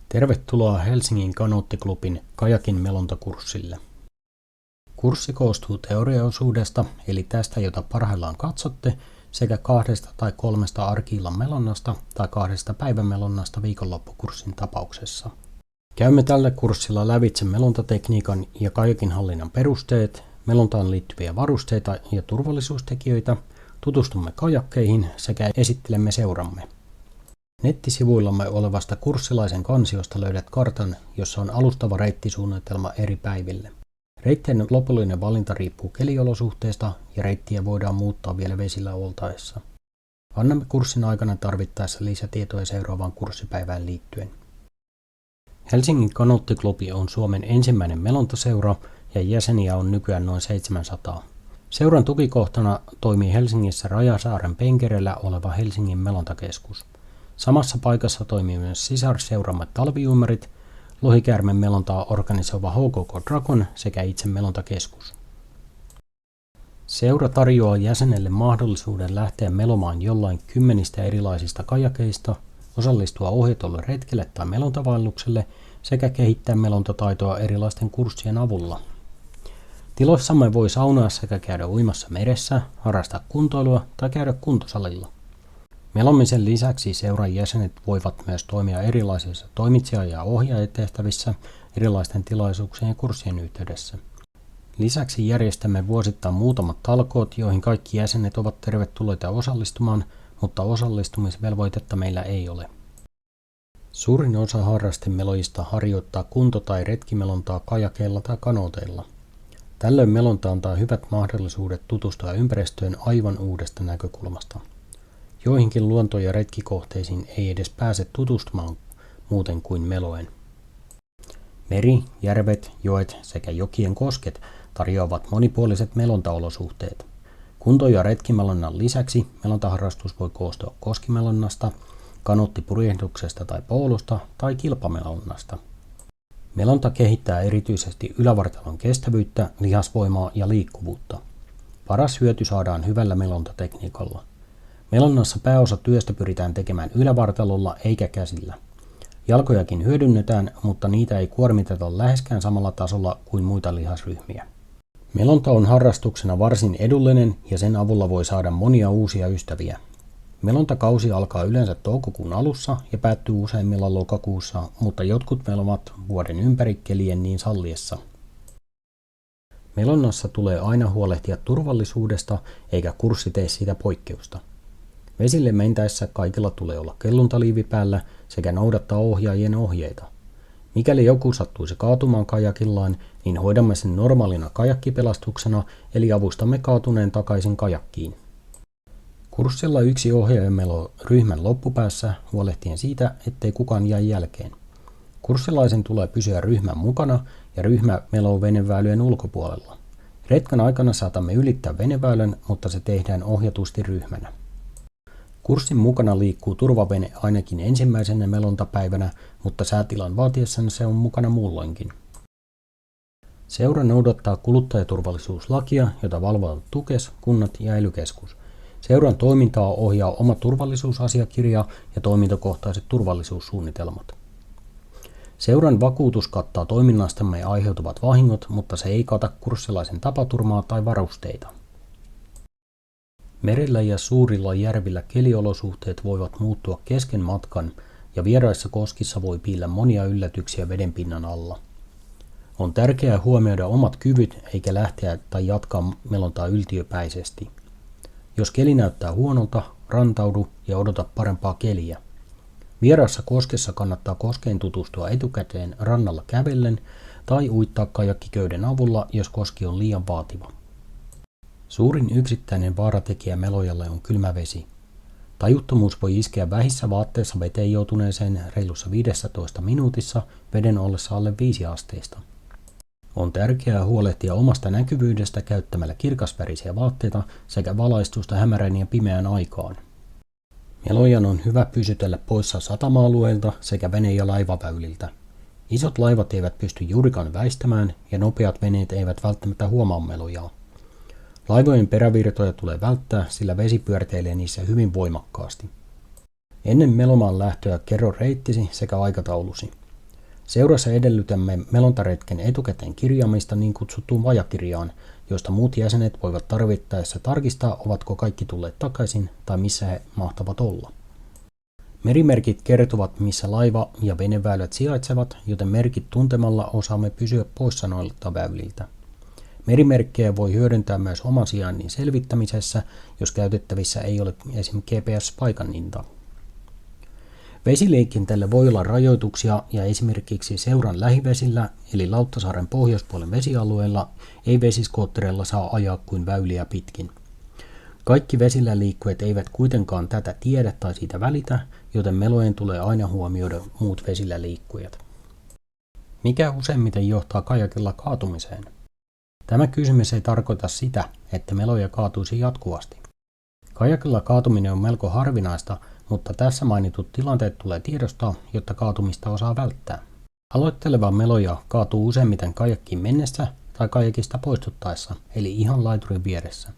Tervetuloa Helsingin Kanoottiklubin kajakin melontakurssille. Kurssi koostuu teoriaosuudesta, eli tästä, jota parhaillaan katsotte, sekä 2 tai 3 arki-illan melonnasta tai 2 päivän melonnasta viikonloppukurssin tapauksessa. Käymme tällä kurssilla lävitse melontatekniikan ja kajakin hallinnan perusteet, melontaan liittyviä varusteita ja turvallisuustekijöitä, tutustumme kajakkeihin sekä esittelemme seuramme. Nettisivuillamme olevasta kurssilaisen kansiosta löydät kartan, jossa on alustava reittisuunnitelma eri päiville. Reittien lopullinen valinta riippuu keliolosuhteista ja reittiä voidaan muuttaa vielä vesillä oltaessa. Annamme kurssin aikana tarvittaessa lisätietoja seuraavaan kurssipäivään liittyen. Helsingin Kanoottiklubi on Suomen ensimmäinen melontaseura ja jäseniä on nykyään noin 700. Seuran tukikohtana toimii Helsingissä Rajasaaren penkerellä oleva Helsingin melontakeskus. Samassa paikassa toimii myös sisarseuramme Talviuimarit, lohikäärmen melontaa organisoiva HKK Dragon sekä itse melontakeskus. Seura tarjoaa jäsenelle mahdollisuuden lähteä melomaan jollain 10 erilaisista kajakeista, osallistua ohjatulle retkelle tai melontavaellukselle sekä kehittää melontataitoa erilaisten kurssien avulla. Tiloissamme voi saunoa sekä käydä uimassa meressä, harrastaa kuntoilua tai käydä kuntosalilla. Melomisen lisäksi seuran jäsenet voivat myös toimia erilaisissa toimitsija- ja ohjaajatehtävissä erilaisten tilaisuuksien ja kurssien yhteydessä. Lisäksi järjestämme vuosittain muutamat talkoot, joihin kaikki jäsenet ovat tervetulleita osallistumaan, mutta osallistumisvelvoitetta meillä ei ole. Suurin osa harrastemelojista harjoittaa kunto- tai retkimelontaa kajakeilla tai kanooteilla. Tällöin melonta antaa hyvät mahdollisuudet tutustua ympäristöön aivan uudesta näkökulmasta. Joihinkin luonto- ja retkikohteisiin ei edes pääse tutustumaan muuten kuin meloen. Meri, järvet, joet sekä jokien kosket tarjoavat monipuoliset melontaolosuhteet. Kunto- ja retkimelonnan lisäksi melontaharrastus voi koostua koskimelonnasta, kanoottipurjehduksesta tai poolusta tai kilpamelonnasta. Melonta kehittää erityisesti ylävartalon kestävyyttä, lihasvoimaa ja liikkuvuutta. Paras hyöty saadaan hyvällä melontatekniikalla. Melonnassa pääosa työstä pyritään tekemään ylävartalolla eikä käsillä. Jalkojakin hyödynnetään, mutta niitä ei kuormiteta läheskään samalla tasolla kuin muita lihasryhmiä. Melonta on harrastuksena varsin edullinen ja sen avulla voi saada monia uusia ystäviä. Melontakausi alkaa yleensä toukokuun alussa ja päättyy useimmilla lokakuussa, mutta jotkut melomat vuoden ympäri kelien niin salliessa. Melonnassa tulee aina huolehtia turvallisuudesta eikä kurssi tee siitä poikkeusta. Vesille mentäessä kaikilla tulee olla kelluntaliivi päällä sekä noudattaa ohjaajien ohjeita. Mikäli joku sattuisi kaatumaan kajakillaan, niin hoidamme sen normaalina kajakkipelastuksena, eli avustamme kaatuneen takaisin kajakkiin. Kurssilla yksi ohjaaja meloo ryhmän loppupäässä huolehtien siitä, ettei kukaan jää jälkeen. Kurssilaisen tulee pysyä ryhmän mukana ja ryhmä meloo veneväylien ulkopuolella. Retken aikana saatamme ylittää veneväylän, mutta se tehdään ohjatusti ryhmänä. Kurssin mukana liikkuu turvavene ainakin ensimmäisenä melontapäivänä, mutta säätilan vaatiessa se on mukana muulloinkin. Seura noudattaa kuluttajaturvallisuuslakia, jota valvovat Tukes, kunnat ja ELY-keskus. Seuran toimintaa ohjaa oma turvallisuusasiakirja ja toimintakohtaiset turvallisuussuunnitelmat. Seuran vakuutus kattaa toiminnastamme aiheutuvat vahingot, mutta se ei kata kurssilaisen tapaturmaa tai varusteita. Merillä ja suurilla järvillä keliolosuhteet voivat muuttua kesken matkan ja vieraissa koskissa voi piillä monia yllätyksiä vedenpinnan alla. On tärkeää huomioida omat kyvyt eikä lähteä tai jatkaa melontaa yltiöpäisesti. Jos keli näyttää huonolta, rantaudu ja odota parempaa keliä. Vieraassa koskessa kannattaa koskeen tutustua etukäteen rannalla kävellen tai uittaa kajakkiköyden avulla, jos koski on liian vaativa. Suurin yksittäinen vaaratekijä melojalle on kylmä vesi. Tajuttomuus voi iskeä vähissä vaatteissa veteen joutuneeseen reilussa 15 minuutissa veden ollessa alle 5 asteista. On tärkeää huolehtia omasta näkyvyydestä käyttämällä kirkasvärisiä vaatteita sekä valaistusta hämärän ja pimeän aikaan. Melojan on hyvä pysytellä poissa satama-alueilta sekä vene- ja laivaväyliltä. Isot laivat eivät pysty juurikaan väistämään ja nopeat veneet eivät välttämättä huomaa melojaa. Laivojen perävirtoja tulee välttää, sillä vesi pyörteilee niissä hyvin voimakkaasti. Ennen melomaan lähtöä kerro reittisi sekä aikataulusi. Seurassa edellytämme melontaretken etukäteen kirjaamista niin kutsuttuun vajakirjaan, josta muut jäsenet voivat tarvittaessa tarkistaa, ovatko kaikki tulleet takaisin tai missä he mahtavat olla. Merimerkit kertovat, missä laiva- ja veneväylät sijaitsevat, joten merkit tuntemalla osaamme pysyä poissa noilta väyliltä. Merimerkkejä voi hyödyntää myös oman sijainnin selvittämisessä, jos käytettävissä ei ole esim. GPS-paikanninta. Vesiliikenteelle voi olla rajoituksia ja esimerkiksi seuran lähivesillä eli Lauttasaaren pohjoispuolen vesialueella ei vesiskoottereilla saa ajaa kuin väyliä pitkin. Kaikki vesillä liikkujat eivät kuitenkaan tätä tiedä tai siitä välitä, joten melojen tulee aina huomioida muut vesillä liikkujat. Mikä useimmiten johtaa kajakilla kaatumiseen? Tämä kysymys ei tarkoita sitä, että meloja kaatuisi jatkuvasti. Kajakilla kaatuminen on melko harvinaista, mutta tässä mainitut tilanteet tulee tiedostaa, jotta kaatumista osaa välttää. Aloitteleva meloja kaatuu useimmiten kajakkiin mennessä tai kajakista poistuttaessa, eli ihan laiturin vieressä.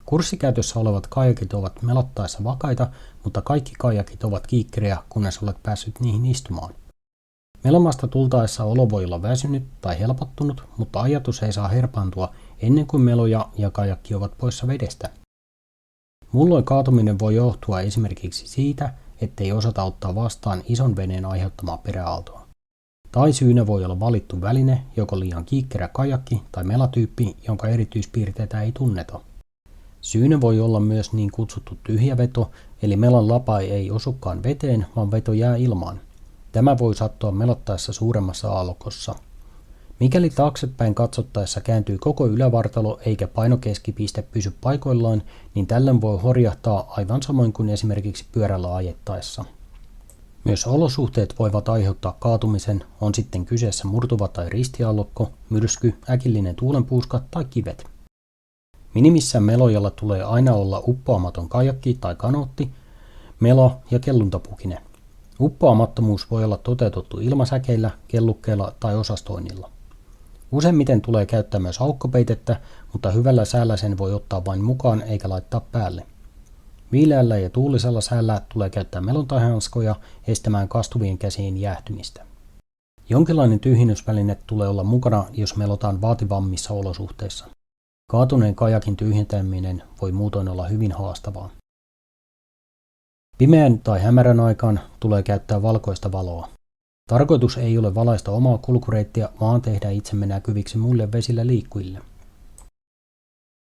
Kurssikäytössä olevat kajakit ovat melottaessa vakaita, mutta kaikki kajakit ovat kiikkeriä, kunnes olet päässyt niihin istumaan. Melomasta tultaessa olo voi olla väsynyt tai helpottunut, mutta ajatus ei saa herpaantua ennen kuin meloja ja kajakki ovat poissa vedestä. Muulloin kaatuminen voi johtua esimerkiksi siitä, ettei osata ottaa vastaan ison veneen aiheuttamaa peräaaltoa. Tai syynä voi olla valittu väline, joko liian kiikkerä kajakki tai melatyyppi, jonka erityispiirteitä ei tunneta. Syynä voi olla myös niin kutsuttu tyhjäveto, eli melan lapa ei osukaan veteen, vaan veto jää ilmaan. Tämä voi sattua melottaessa suuremmassa aallokossa. Mikäli taaksepäin katsottaessa kääntyy koko ylävartalo eikä painokeskipiste pysy paikoillaan, niin tällöin voi horjahtaa aivan samoin kuin esimerkiksi pyörällä ajettaessa. Myös olosuhteet voivat aiheuttaa kaatumisen, on sitten kyseessä murtuva tai ristiaallokko, myrsky, äkillinen tuulenpuuska tai kivet. Minimissään melojalla tulee aina olla uppoamaton kajakki tai kanootti, melo ja kelluntapukine. Uppoamattomuus voi olla toteutettu ilmasäkeillä, kellukkeilla tai osastoinnilla. Useimmiten tulee käyttää myös aukkopeitettä, mutta hyvällä säällä sen voi ottaa vain mukaan eikä laittaa päälle. Viileällä ja tuulisella säällä tulee käyttää melontahanskoja estämään kastuvien käsien jäähtymistä. Jonkinlainen tyhjennysväline tulee olla mukana, jos melotaan vaativammissa olosuhteissa. Kaatuneen kajakin tyhjentäminen voi muutoin olla hyvin haastavaa. Pimeän tai hämärän aikaan tulee käyttää valkoista valoa. Tarkoitus ei ole valaista omaa kulkureittiä, vaan tehdä itsemme näkyviksi muille vesillä liikkujille.